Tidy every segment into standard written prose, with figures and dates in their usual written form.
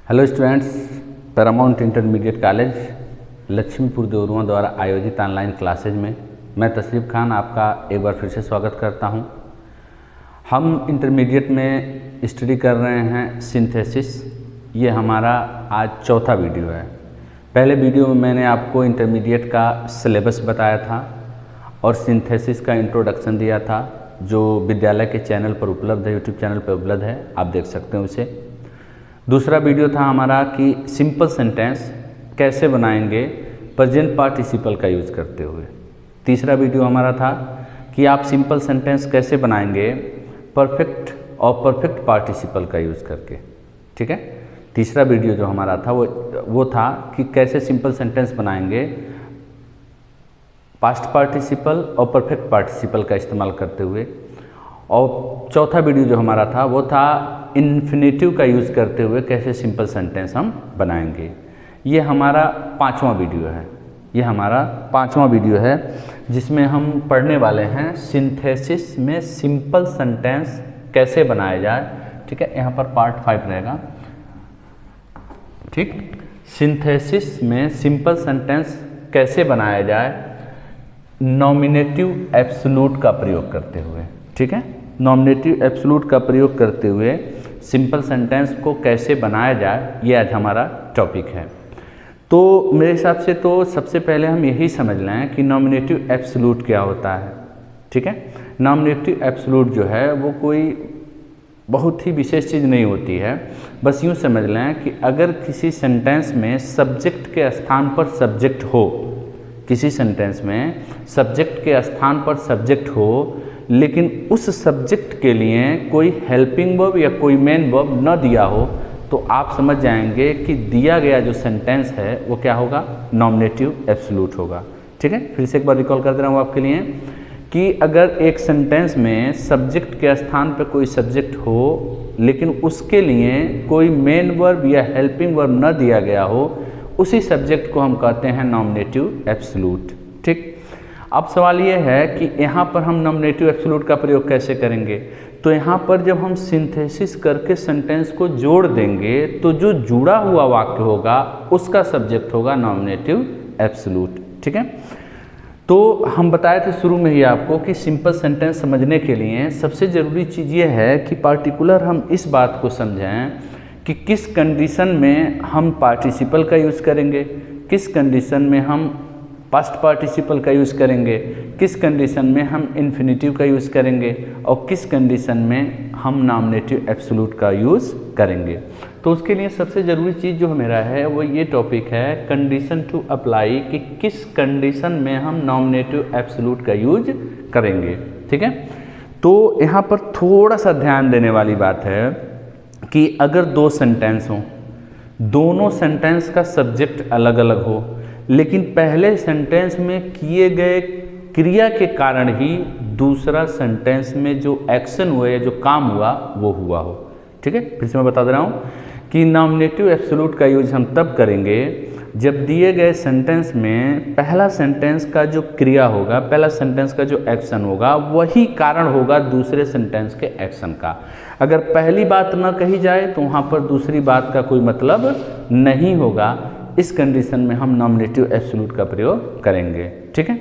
Hello students, Paramount Intermediate College Laxmipur Devarua द्वारा आयोजित online classes में मैं तशरीफ खान आपका एक बार फिर से स्वागत करता हूं। हम इंटरमीडिएट में स्टडी कर रहे हैं सिंथेसिस। ये हमारा आज चौथा वीडियो है। पहले वीडियो में मैंने आपको इंटरमीडिएट का सिलेबस बताया था और सिंथेसिस का इंट्रोडक्शन दिया था, जो विद्यालय के चैनल पर उपलब्ध है, यूट्यूब चैनल पर उपलब्ध है, आप देख सकते हैं उसे। दूसरा वीडियो था हमारा कि सिंपल सेंटेंस कैसे बनाएंगे प्रेजेंट पार्टिसिपल का यूज़ करते हुए। तीसरा वीडियो हमारा था कि आप सिंपल सेंटेंस कैसे बनाएंगे परफेक्ट और परफेक्ट पार्टिसिपल का यूज़ करके। ठीक है, तीसरा वीडियो जो हमारा था वो था कि कैसे सिंपल सेंटेंस बनाएंगे पास्ट पार्टिसिपल और परफेक्ट पार्टिसिपल का इस्तेमाल करते हुए। और चौथा वीडियो जो हमारा था वो था इन्फिनेटिव का यूज़ करते हुए कैसे सिंपल सेंटेंस हम बनाएंगे। ये हमारा पांचवा वीडियो है जिसमें हम पढ़ने वाले हैं सिंथेसिस में सिंपल सेंटेंस कैसे बनाया जाए। ठीक है, यहाँ पर पार्ट 5 रहेगा। ठीक, सिंथेसिस में सिंपल सेंटेंस कैसे बनाया जाए नॉमिनेटिव एब्सोल्यूट का प्रयोग करते हुए। ठीक है, नॉमिनेटिव एब्सोल्यूट का प्रयोग करते हुए सिंपल सेंटेंस को कैसे बनाया जाए, ये आज हमारा टॉपिक है। तो मेरे हिसाब से तो सबसे पहले हम यही समझ लें कि नॉमिनेटिव एब्सोल्यूट क्या होता है। ठीक है, नॉमिनेटिव एब्सोल्यूट जो है वो कोई बहुत ही विशेष चीज़ नहीं होती है। बस यूँ समझ लें कि अगर किसी सेंटेंस में सब्जेक्ट के स्थान पर सब्जेक्ट हो, किसी सेंटेंस में सब्जेक्ट के स्थान पर सब्जेक्ट हो, लेकिन उस सब्जेक्ट के लिए कोई हेल्पिंग वर्ब या कोई मेन वर्ब न दिया हो, तो आप समझ जाएंगे कि दिया गया जो सेंटेंस है वो क्या होगा, नॉमिनेटिव एब्सोल्यूट होगा। ठीक है, फिर से एक बार रिकॉल कर दे रहा हूँ आपके लिए कि अगर एक सेंटेंस में सब्जेक्ट के स्थान पर कोई सब्जेक्ट हो लेकिन उसके लिए कोई मेन वर्ब या हेल्पिंग वर्ब न दिया गया हो, उसी सब्जेक्ट को हम कहते हैं नॉमिनेटिव एब्सोल्यूट। ठीक, अब सवाल ये है कि यहाँ पर हम नॉमिनेटिव एब्सोल्यूट का प्रयोग कैसे करेंगे। तो यहाँ पर जब हम सिंथेसिस करके सेंटेंस को जोड़ देंगे तो जो जुड़ा हुआ वाक्य होगा उसका सब्जेक्ट होगा नॉमिनेटिव एब्सोल्यूट। ठीक है, तो हम बताए थे शुरू में ही आपको कि सिंपल सेंटेंस समझने के लिए सबसे ज़रूरी चीज़ ये है कि पार्टिकुलर हम इस बात को समझें कि किस कंडीशन में हम पार्टिसिपल का यूज़ करेंगे, किस कंडीशन में हम पास्ट पार्टिसिपल का यूज़ करेंगे, किस कंडीशन में हम इन्फिनेटिव का यूज़ करेंगे और किस कंडीशन में हम नॉमिनेटिव एब्सोल्यूट का यूज़ करेंगे। तो उसके लिए सबसे ज़रूरी चीज़ जो मेरा है वो ये टॉपिक है कंडीशन टू अप्लाई, कि किस कंडीशन में हम नॉमिनेटिव एब्सोल्यूट का यूज करेंगे। ठीक है, तो यहाँ पर थोड़ा सा ध्यान देने वाली बात है कि अगर दो सेंटेंस हों, दोनों सेंटेंस का सब्जेक्ट अलग अलग हो, लेकिन पहले सेंटेंस में किए गए क्रिया के कारण ही दूसरा सेंटेंस में जो एक्शन हुआ या जो काम हुआ वो हुआ हो। ठीक है, फिर से मैं बता दे रहा हूँ कि नॉमिनेटिव एब्सोल्यूट का यूज हम तब करेंगे जब दिए गए सेंटेंस में पहला सेंटेंस का जो क्रिया होगा, पहला सेंटेंस का जो एक्शन होगा वही कारण होगा दूसरे सेंटेंस के एक्शन का। अगर पहली बात न कही जाए तो वहाँ पर दूसरी बात का कोई मतलब नहीं होगा। इस कंडीशन में हम नॉमिनेटिव एब्सोल्यूट का प्रयोग करेंगे। ठीक है,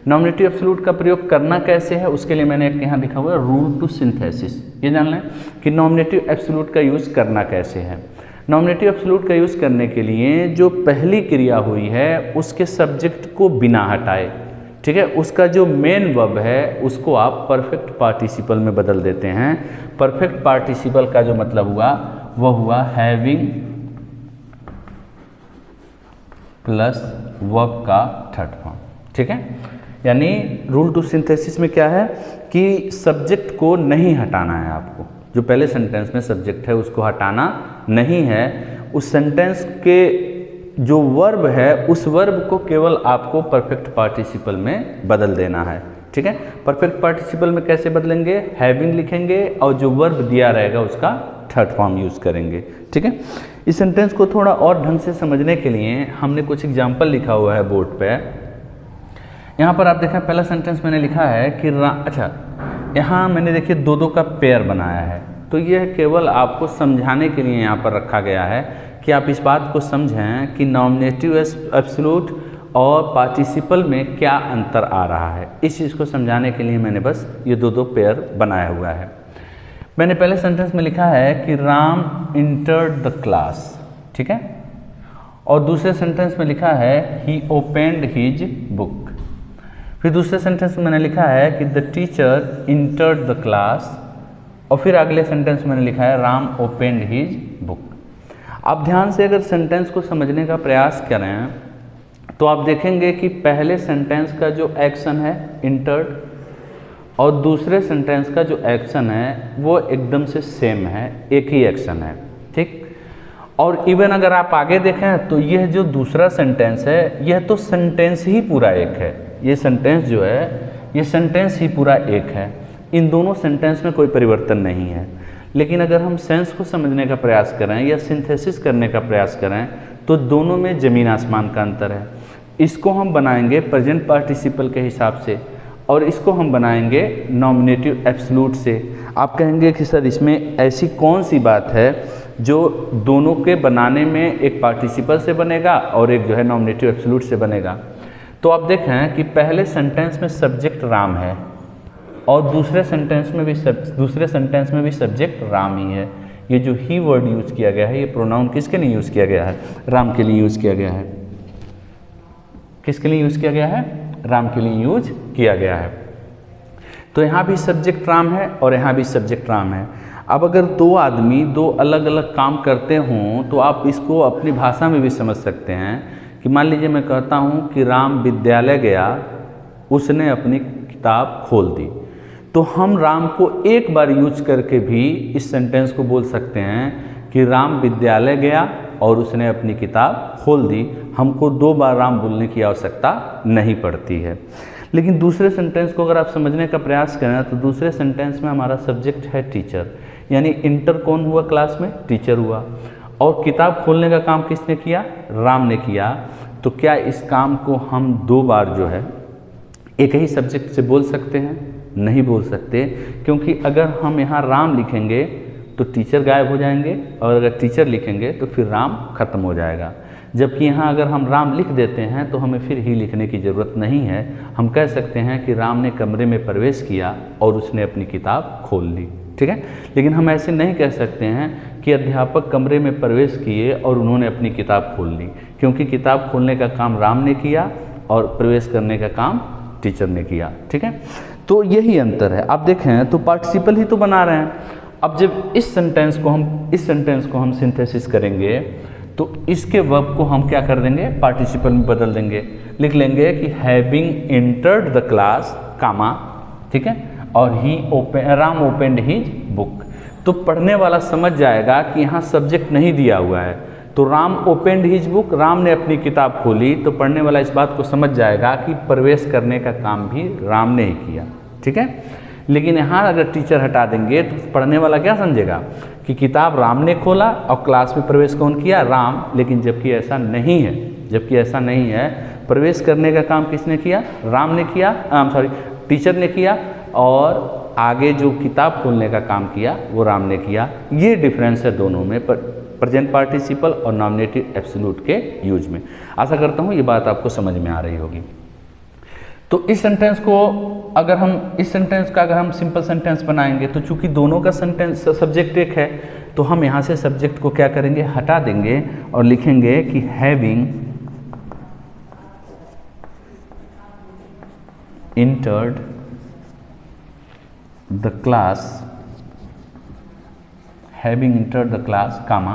नॉमिनेटिव एब्सोल्यूट का प्रयोग करना कैसे है उसके लिए मैंने एक यहाँ लिखा हुआ है रूल टू सिंथेसिस। ये जान लें कि नॉमिनेटिव एब्सोल्यूट का यूज़ करना कैसे है। नॉमिनेटिव एब्सोल्यूट का यूज़ करने के लिए जो पहली क्रिया हुई है उसके सब्जेक्ट को बिना हटाए, ठीक है, उसका जो मेन वर्ब है उसको आप परफेक्ट पार्टिसिपल में बदल देते हैं। परफेक्ट पार्टिसिपल का जो मतलब हुआ वह हुआ हैविंग प्लस वर्ब का थर्ड फॉर्म। ठीक है, यानी रूल टू सिंथेसिस में क्या है कि सब्जेक्ट को नहीं हटाना है आपको। जो पहले सेंटेंस में सब्जेक्ट है उसको हटाना नहीं है। उस सेंटेंस के जो वर्ब है उस वर्ब को केवल आपको परफेक्ट पार्टिसिपल में बदल देना है। ठीक है, परफेक्ट पार्टिसिपल में कैसे बदलेंगे, हैविंग लिखेंगे और जो वर्ब दिया रहेगा उसका थर्ड फॉर्म यूज़ करेंगे। ठीक है, इस सेंटेंस को थोड़ा और ढंग से समझने के लिए हमने कुछ एग्जाम्पल लिखा हुआ है बोर्ड पे। यहाँ पर आप देखें, पहला सेंटेंस मैंने लिखा है कि यहाँ मैंने देखिए दो का पेयर बनाया है। तो यह केवल आपको समझाने के लिए यहाँ पर रखा गया है कि आप इस बात को समझें कि नॉमिनेटिव एब्सोल्यूट और पार्टिसिपल में क्या अंतर आ रहा है। इस चीज़ को समझाने के लिए मैंने बस ये दो पेयर बनाया हुआ है। मैंने पहले सेंटेंस में लिखा है कि राम इंटर्ड द क्लास, ठीक है, और दूसरे सेंटेंस में लिखा है ही ओपेंड हिज बुक। फिर दूसरे सेंटेंस में मैंने लिखा है कि the teacher entered the class, और फिर अगले सेंटेंस में मैंने लिखा है राम ओपेंड हिज बुक। आप ध्यान से अगर सेंटेंस को समझने का प्रयास करें तो आप देखेंगे कि पहले सेंटेंस का जो एक्शन है इंटर्ड और दूसरे सेंटेंस का जो एक्शन है वो एकदम से सेम है, एक ही एक्शन है, ठीक। और इवन अगर आप आगे देखें तो यह जो दूसरा सेंटेंस है यह तो सेंटेंस ही पूरा एक है। ये सेंटेंस जो है ये सेंटेंस ही पूरा एक है, इन दोनों सेंटेंस में कोई परिवर्तन नहीं है। लेकिन अगर हम सेंस को समझने का प्रयास करें या सिंथेसिस करने का प्रयास करें तो दोनों में ज़मीन आसमान का अंतर है। इसको हम बनाएंगे प्रेजेंट पार्टिसिपल के हिसाब से और इसको हम बनाएंगे नॉमिनेटिव एब्सोल्यूट से। आप कहेंगे कि सर इसमें ऐसी कौन सी बात है जो दोनों के बनाने में एक पार्टिसिपल से बनेगा और एक जो है नॉमिनेटिव एब्सोल्यूट से बनेगा। तो आप देखें कि पहले सेंटेंस में सब्जेक्ट राम है और दूसरे सेंटेंस में भी सब्जेक्ट राम ही है। ये जो ही वर्ड यूज़ किया गया है ये प्रोनाउन किसके लिए यूज़ किया गया है? राम के लिए यूज़ किया गया है। किसके लिए यूज़ किया गया है? राम के लिए यूज किया गया है। तो यहाँ भी सब्जेक्ट राम है और यहाँ भी सब्जेक्ट राम है। अब अगर दो आदमी दो अलग अलग काम करते हों तो आप इसको अपनी भाषा में भी समझ सकते हैं कि मान लीजिए मैं कहता हूँ कि राम विद्यालय गया, उसने अपनी किताब खोल दी। तो हम राम को एक बार यूज करके भी इस सेंटेंस को बोल सकते हैं कि राम विद्यालय गया और उसने अपनी किताब खोल दी। हमको दो बार राम बोलने की आवश्यकता नहीं पड़ती है। लेकिन दूसरे सेंटेंस को अगर आप समझने का प्रयास करें तो दूसरे सेंटेंस में हमारा सब्जेक्ट है टीचर, यानी इंटर कौन हुआ क्लास में? टीचर हुआ। और किताब खोलने का काम किसने किया? राम ने किया। तो क्या इस काम को हम दो बार जो है एक ही सब्जेक्ट से बोल सकते हैं? नहीं बोल सकते, क्योंकि अगर हम यहाँ राम लिखेंगे तो टीचर गायब हो जाएंगे और अगर टीचर लिखेंगे तो फिर राम खत्म हो जाएगा। जबकि यहाँ अगर हम राम लिख देते हैं तो हमें फिर ही लिखने की ज़रूरत नहीं है। हम कह सकते हैं कि राम ने कमरे में प्रवेश किया और उसने अपनी किताब खोल ली, ठीक है। लेकिन हम ऐसे नहीं कह सकते हैं कि अध्यापक कमरे में प्रवेश किए और उन्होंने अपनी किताब खोल ली, क्योंकि किताब खोलने का काम राम ने किया और प्रवेश करने का काम टीचर ने किया, ठीक है। तो यही अंतर है। आप देखें तो पार्टिसिपल ही तो बना रहे हैं। अब जब इस सेंटेंस को हम सिंथेसिस करेंगे तो इसके वर्ब को हम क्या कर देंगे? पार्टिसिपल में बदल देंगे। लिख लेंगे कि हैविंग एंटर्ड द क्लास, कामा, ठीक है, और राम ओपेंड हिज बुक। तो पढ़ने वाला समझ जाएगा कि यहाँ सब्जेक्ट नहीं दिया हुआ है। तो Ram opened his book, Ram ने अपनी किताब खोली, तो पढ़ने वाला इस बात को समझ जाएगा कि प्रवेश करने का काम भी राम ने ही किया, ठीक है। लेकिन यहाँ अगर टीचर हटा देंगे तो पढ़ने वाला क्या समझेगा कि किताब राम ने खोला और क्लास में प्रवेश कौन किया? राम। लेकिन जबकि ऐसा नहीं है, प्रवेश करने का काम किसने किया? राम ने किया, टीचर ने किया, और आगे जो किताब खोलने का काम किया वो राम ने किया। ये डिफरेंस है दोनों में, प्रेजेंट पार्टिसिपल और नॉमिनेटिव एब्सोल्यूट के यूज में। आशा करता हूँ ये बात आपको समझ में आ रही होगी। तो इस सेंटेंस का अगर हम सिंपल सेंटेंस बनाएंगे तो चूंकि दोनों का सब्जेक्ट एक है तो हम यहाँ से सब्जेक्ट को क्या करेंगे? हटा देंगे और लिखेंगे कि हैविंग entered the class, कामा।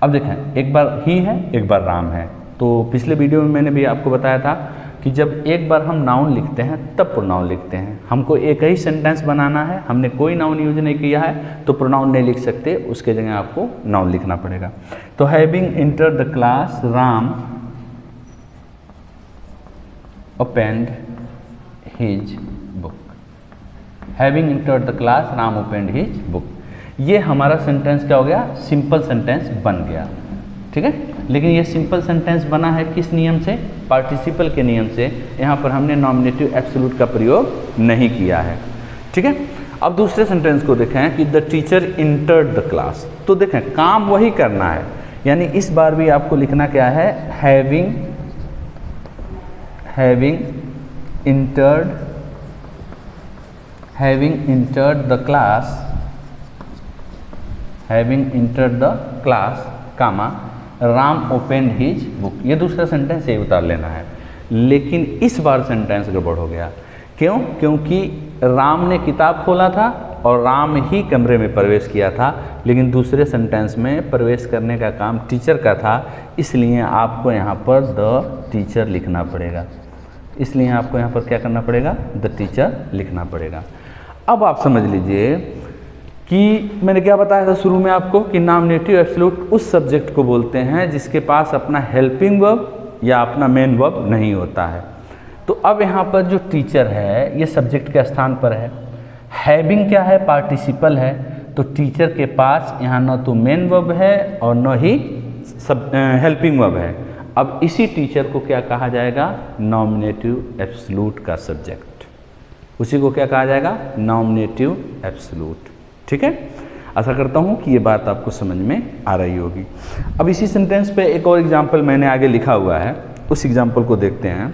अब देखें, एक बार ही है एक बार राम है। तो पिछले वीडियो में मैंने भी आपको बताया था कि जब एक बार हम नाउन लिखते हैं तब प्रोनाउन लिखते हैं। हमको एक ही सेंटेंस बनाना है, हमने कोई नाउन यूज नहीं किया है तो प्रोनाउन नहीं लिख सकते, उसके जगह आपको नाउन लिखना पड़ेगा। तो having entered the class, Ram opened his book. Having entered the class, Ram opened his book. ये हमारा सेंटेंस क्या हो गया? सिंपल सेंटेंस बन गया, ठीक है। लेकिन ये सिंपल सेंटेंस बना है किस नियम से? पार्टिसिपल के नियम से। यहाँ पर हमने नॉमिनेटिव एब्सोल्यूट का प्रयोग नहीं किया है, ठीक है। अब दूसरे सेंटेंस को देखें कि the teacher entered the class. तो देखें काम वही करना है, यानी इस बार भी आपको लिखना क्या है, having entered the class, comma Ram open his book. ये दूसरा सेंटेंस यही उतार लेना है। लेकिन इस बार सेंटेंस गड़बड़ हो गया। क्यों? क्योंकि राम ने किताब खोला था और राम ही कमरे में प्रवेश किया था, लेकिन दूसरे सेंटेंस में प्रवेश करने का काम टीचर का था, इसलिए आपको यहाँ पर द टीचर लिखना पड़ेगा। इसलिए आपको यहाँ पर क्या करना पड़ेगा, द टीचर लिखना पड़ेगा। अब आप समझ लीजिए कि मैंने क्या बताया था शुरू में आपको कि नॉमिनेटिव एब्सोल्यूट उस सब्जेक्ट को बोलते हैं जिसके पास अपना हेल्पिंग वर्ब या अपना मेन वर्ब नहीं होता है। तो अब यहाँ पर जो टीचर है ये सब्जेक्ट के स्थान पर है। हैविंग क्या है, पार्टिसिपल है। तो टीचर के पास यहाँ न तो मेन वर्ब है और न ही हेल्पिंग वर्ब है। अब इसी टीचर को क्या कहा जाएगा, नॉमिनेटिव एब्सोल्यूट का सब्जेक्ट। उसी को क्या कहा जाएगा, नॉमिनेटिव एब्सोल्यूट। ठीक है, आशा करता हूँ कि ये बात आपको समझ में आ रही होगी। अब इसी सेंटेंस पे एक और एग्जाम्पल मैंने आगे लिखा हुआ है, उस एग्जाम्पल को देखते हैं।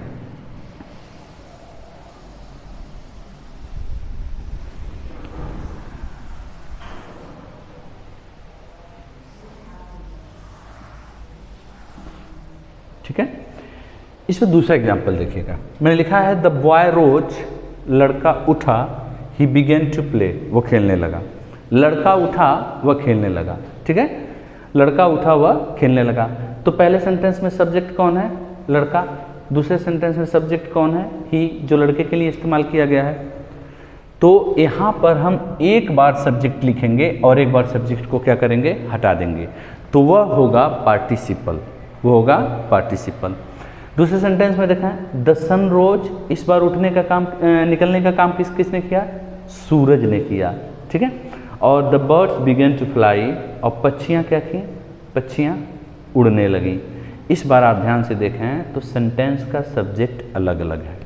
ठीक है, इसमें दूसरा एग्जाम्पल देखिएगा। मैंने लिखा है द बॉय रोज, लड़का उठा, ही बिगेन टू प्ले, वो खेलने लगा। लड़का उठा वह खेलने लगा। ठीक है, लड़का उठा वह खेलने लगा। तो पहले सेंटेंस में सब्जेक्ट कौन है, लड़का। दूसरे सेंटेंस में सब्जेक्ट कौन है, ही, जो लड़के के लिए इस्तेमाल किया गया है। तो यहाँ पर हम एक बार सब्जेक्ट लिखेंगे और एक बार सब्जेक्ट को क्या करेंगे, हटा देंगे। तो वह होगा पार्टिसिपल, वो होगा पार्टिसिपल। दूसरे सेंटेंस में देखा है द सन रोज, इस बार उठने का काम, निकलने का काम किसने किया, सूरज ने किया। ठीक है, और the birds began to fly, और पक्षियाँ क्या की, पक्षियाँ उड़ने लगी। इस बार आप ध्यान से देखें तो सेंटेंस का सब्जेक्ट अलग अलग है,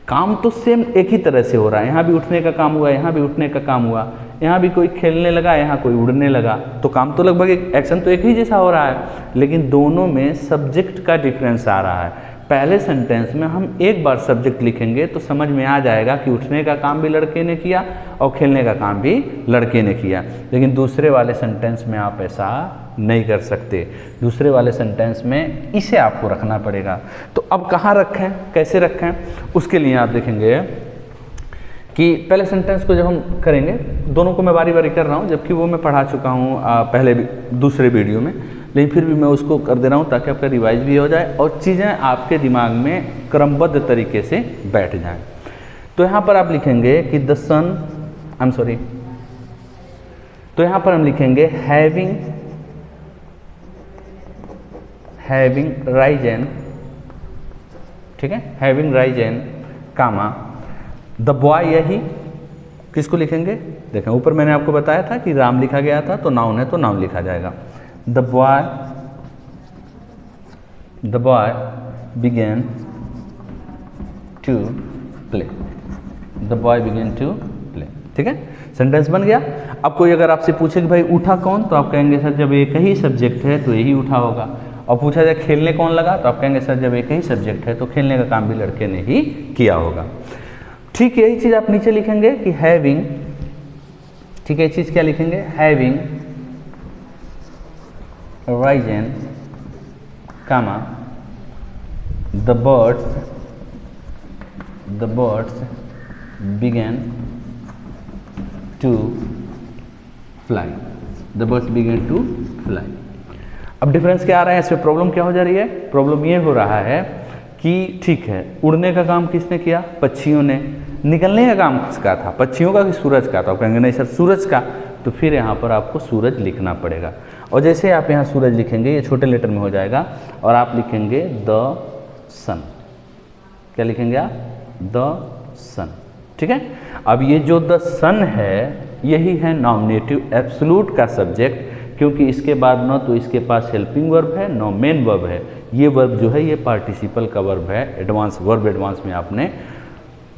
काम तो सेम एक ही तरह से हो रहा है। यहाँ भी उठने का काम हुआ, यहाँ भी उठने का काम हुआ, यहाँ भी कोई खेलने लगा, यहाँ कोई उड़ने लगा। तो काम तो लगभग एक्शन तो एक ही जैसा हो रहा है, लेकिन दोनों में सब्जेक्ट का डिफरेंस आ रहा है। पहले सेंटेंस में हम एक बार सब्जेक्ट लिखेंगे तो समझ में आ जाएगा कि उठने का काम भी लड़के ने किया और खेलने का काम भी लड़के ने किया। लेकिन दूसरे वाले सेंटेंस में आप ऐसा नहीं कर सकते। दूसरे वाले सेंटेंस में इसे आपको रखना पड़ेगा। तो अब कहाँ रखें, कैसे रखें, उसके लिए आप देखेंगे कि पहले सेंटेंस को जब हम करेंगे, दोनों को मैं बारी बारी कर रहा हूँ, जबकि वो मैं पढ़ा चुका हूँ पहले दूसरे वीडियो में, लेकिन फिर भी मैं उसको कर दे रहा हूँ ताकि आपका रिवाइज भी हो जाए और चीज़ें आपके दिमाग में क्रमबद्ध तरीके से बैठ जाएं। तो यहाँ पर आप लिखेंगे कि the sun, I am sorry, तो यहाँ पर हम लिखेंगे हैविंग राइजन। ठीक है, having risen comma the boy, यही किसको लिखेंगे, देखें ऊपर मैंने आपको बताया था कि राम लिखा गया था, तो नाउन है तो नाउन लिखा जाएगा। The boy began to play, the boy began to play। ठीक है, सेंटेंस बन गया। अब कोई अगर आपसे पूछे कि भाई उठा कौन, तो आप कहेंगे सर जब एक ही सब्जेक्ट है तो यही उठा होगा। और पूछा जाए खेलने कौन लगा, तो आप कहेंगे सर जब एक ही सब्जेक्ट है तो खेलने का काम भी लड़के ने ही किया होगा। ठीक है, यही चीज़ आप नीचे लिखेंगे कि हैविंग, ठीक है, ये चीज़ क्या लिखेंगे, having risen comma the birds began to fly, the birds began to fly। अब डिफरेंस क्या आ रहा है, इसमें प्रॉब्लम क्या हो जा रही है, प्रॉब्लम ये हो रहा है कि ठीक है, उड़ने का काम किसने किया, पक्षियों ने। निकलने का काम किसका था, पक्षियों का कि सूरज का। तो आप कहेंगे नहीं सर सूरज का, तो फिर यहाँ पर आपको सूरज लिखना पड़ेगा। और जैसे आप यहाँ सूरज लिखेंगे, ये छोटे लेटर में हो जाएगा और आप लिखेंगे द सन। क्या लिखेंगे आप, द सन। ठीक है, अब ये जो द सन है यही है नॉमिनेटिव एब्सोल्यूट का सब्जेक्ट, क्योंकि इसके बाद न तो इसके पास हेल्पिंग वर्ब है न मेन वर्ब है। ये वर्ब जो है ये पार्टिसिपल का वर्ब है। एडवांस वर्ब एडवांस में आपने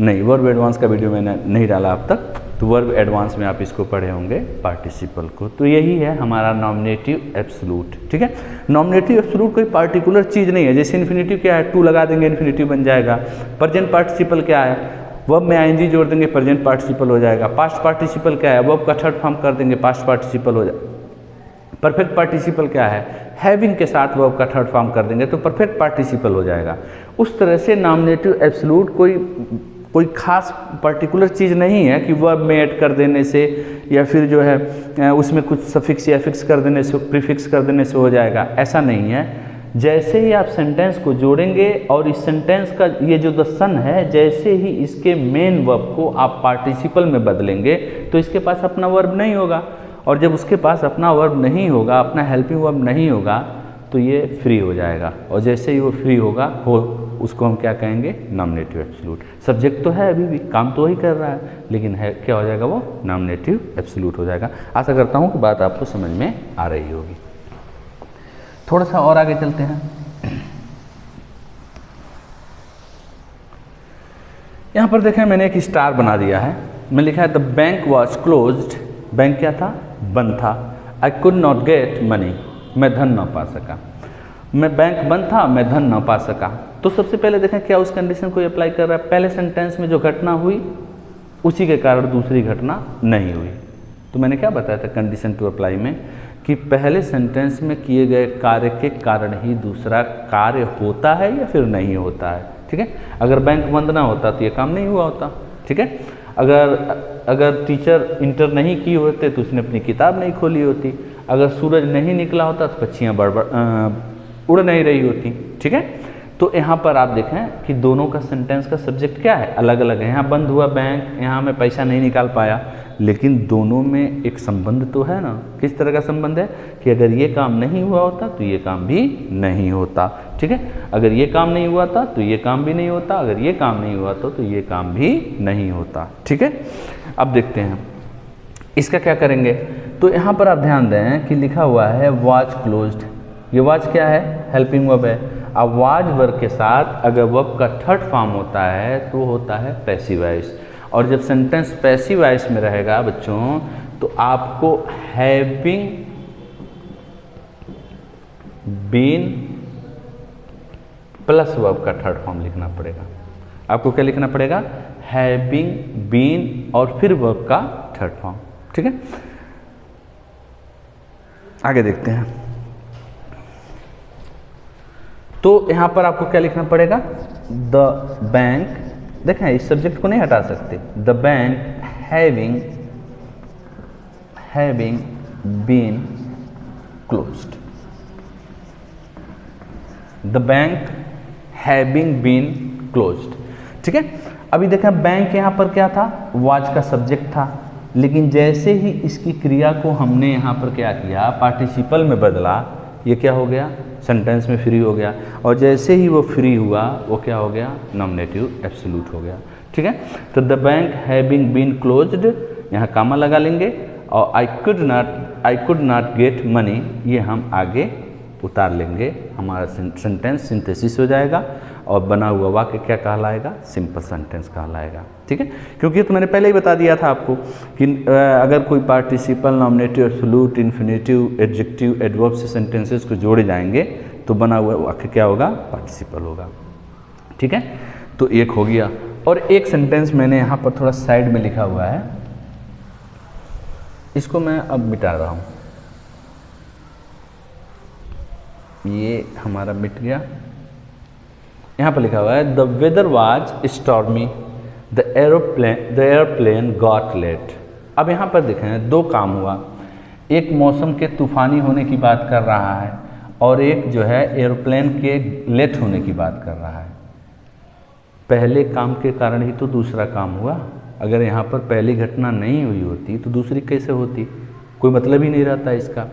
नहीं, वर्ब एडवांस का वीडियो मैंने नहीं डाला अब तक, तो वर्ब एडवांस में आप इसको पढ़े होंगे पार्टिसिपल को। तो यही है हमारा नॉमिनेटिव एब्सोल्यूट। ठीक है, नॉमिनेटिव एब्सोल्यूट कोई पार्टिकुलर चीज़ नहीं है। जैसे इन्फिनेटिव क्या है, टू लगा देंगे इन्फिनेटिव बन जाएगा। प्रेजेंट पार्टिसिपल क्या है, वर्ब में आईएनजी जोड़ देंगे प्रेजेंट पार्टिसिपल हो जाएगा। पास्ट पार्टिसिपल क्या है, वर्ब का थर्ड फॉर्म कर देंगे पास्ट पार्टिसिपल हो जाएगा। परफेक्ट पार्टिसिपल क्या है, हैविंग के साथ वर्ब का थर्ड फॉर्म कर देंगे तो परफेक्ट पार्टिसिपल हो जाएगा। उस तरह से नॉमिनेटिव एब्सोल्यूट कोई खास पर्टिकुलर चीज़ नहीं है कि वर्ब में ऐड कर देने से या फिर जो है उसमें कुछ सफिक्स या फिक्स कर देने से, प्रीफिक्स कर देने से हो जाएगा, ऐसा नहीं है। जैसे ही आप सेंटेंस को जोड़ेंगे और इस सेंटेंस का ये जो द सन है, जैसे ही इसके मेन वर्ब को आप पार्टिसिपल में बदलेंगे तो इसके पास अपना वर्ब नहीं होगा, और जब उसके पास अपना वर्ब नहीं होगा, अपना हेल्पिंग वर्ब नहीं होगा, तो ये फ्री हो जाएगा। और जैसे ही वो फ्री होगा उसको हम क्या कहेंगे, नॉमिनेटिव एब्सोल्यूट। सब्जेक्ट तो है, अभी भी काम तो वही कर रहा है, लेकिन है क्या हो जाएगा, वो नॉमिनेटिव एब्सोल्यूट हो जाएगा। आशा करता हूँ कि बात आपको समझ में आ रही होगी। थोड़ा सा और आगे चलते हैं। यहाँ पर देखें मैंने एक स्टार बना दिया है, मैं लिखा है the bank was closed. Bank क्या था, बंद था। आई कुड नॉट गेट मनी, मैं धन ना पा सका। मैं बैंक बंद था, मैं धन ना पा सका। तो सबसे पहले देखें क्या उस कंडीशन को अप्लाई कर रहा है। पहले सेंटेंस में जो घटना हुई उसी के कारण दूसरी घटना नहीं हुई। तो मैंने क्या बताया था कंडीशन टू अप्लाई में कि पहले सेंटेंस में किए गए कार्य के कारण ही दूसरा कार्य होता है या फिर नहीं होता है। ठीक है, अगर बैंक बंद ना होता तो ये काम नहीं हुआ होता। ठीक है, अगर टीचर इंटर नहीं किए होते तो उसने अपनी किताब नहीं खोली होती। अगर सूरज नहीं निकला होता तो पक्षियाँ उड़ नहीं रही होती। ठीक है, तो यहाँ पर आप देखें कि दोनों का सेंटेंस का सब्जेक्ट क्या है, अलग अलग है। यहाँ बंद हुआ बैंक, यहाँ मैं पैसा नहीं निकाल पाया, लेकिन दोनों में एक संबंध तो है ना। किस तरह का संबंध है कि अगर ये काम नहीं हुआ होता तो ये काम भी नहीं होता। ठीक है, अगर ये काम नहीं हुआ था तो ये काम भी नहीं होता, अगर ये काम नहीं हुआ तो ये काम भी नहीं होता। ठीक है, अब देखते हैं इसका क्या करेंगे। तो यहाँ पर आप ध्यान दें कि लिखा हुआ है वॉज क्लोज्ड। ये वॉज क्या है, हेल्पिंग वर्ब है। अब वॉज वर्ब के साथ अगर वर्ब का थर्ड फॉर्म होता है तो होता है पैसिव वॉइस, और जब सेंटेंस पैसिव वॉइस में रहेगा बच्चों तो आपको हैविंग बीन प्लस वर्ब का थर्ड फॉर्म लिखना पड़ेगा। आपको क्या लिखना पड़ेगा, हैविंग बीन और फिर वर्ब का थर्ड फॉर्म। ठीक है, आगे देखते हैं। तो यहां पर आपको क्या लिखना पड़ेगा, द बैंक, देखें इस सब्जेक्ट को नहीं हटा सकते, the bank having been closed. The bank having been closed. ठीक है, अभी देखें बैंक यहाँ पर क्या था, वाज का सब्जेक्ट था, लेकिन जैसे ही इसकी क्रिया को हमने यहाँ पर क्या किया, पार्टिसिपल में बदला, ये क्या हो गया, सेंटेंस में फ्री हो गया। और जैसे ही वो फ्री हुआ वो क्या हो गया, नॉमिनेटिव एब्सोल्यूट हो गया। ठीक है, तो the bank having been closed, यहाँ कामा लगा लेंगे, और I could not get money, ये हम आगे उतार लेंगे। हमारा सेंटेंस सिंथेसिस हो जाएगा और बना हुआ वाक्य क्या कहलाएगा, सिंपल सेंटेंस कहलाएगा। ठीक है, क्योंकि तो मैंने पहले ही बता दिया था आपको कि अगर कोई participle, nominative, absolute, infinitive, adjective, adverb से सेंटेंसेस को जोड़े जाएंगे तो बना हुआ वाक्य क्या होगा, पार्टिसिपल होगा। ठीक है, तो एक हो गया। और एक सेंटेंस मैंने यहाँ पर थोड़ा साइड में लिखा हुआ है, इसको मैं अब मिटा रहा हूँ। ये हमारा मिट गया। यहाँ पर लिखा हुआ है the weather was stormy, the airplane got late. अब यहाँ पर देखें दो काम हुआ, एक मौसम के तूफानी होने की बात कर रहा है और एक जो है एयरप्लेन के लेट होने की बात कर रहा है। पहले काम के कारण ही तो दूसरा काम हुआ। अगर यहाँ पर पहली घटना नहीं हुई होती तो दूसरी कैसे होती, कोई मतलब ही नहीं रहता इसका।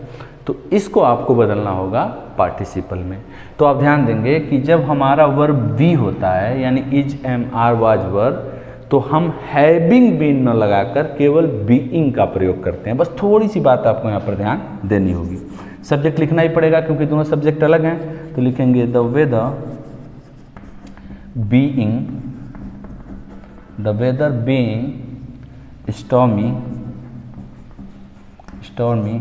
तो इसको आपको बदलना होगा पार्टिसिपल में। तो आप ध्यान देंगे कि जब हमारा वर्ब बी होता है, यानी is, am, are, was verb, तो हम हैविंग बीन न लगाकर केवल बीइंग का प्रयोग करते हैं। बस थोड़ी सी बात आपको यहाँ पर ध्यान देनी होगी। सब्जेक्ट लिखना ही पड़ेगा क्योंकि दोनों सब्जेक्ट अलग हैं। तो लिखेंगे the weather being stormy stormy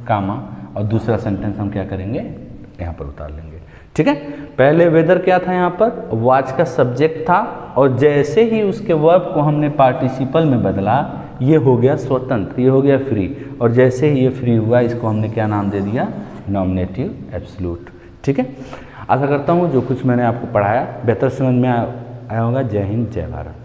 comma, और दूसरा सेंटेंस हम क्या करेंगे यहाँ पर उतार लेंगे। ठीक है, पहले वेदर क्या था, यहाँ पर वाच का सब्जेक्ट था, और जैसे ही उसके वर्ब को हमने पार्टिसिपल में बदला, ये हो गया स्वतंत्र, ये हो गया फ्री, और जैसे ही ये फ्री हुआ इसको हमने क्या नाम दे दिया, नॉमिनेटिव एब्सोल्यूट। ठीक है, आशा करता हूँ जो कुछ मैंने आपको पढ़ाया बेहतर समझ में आया होगा। जय हिंद, जय भारत।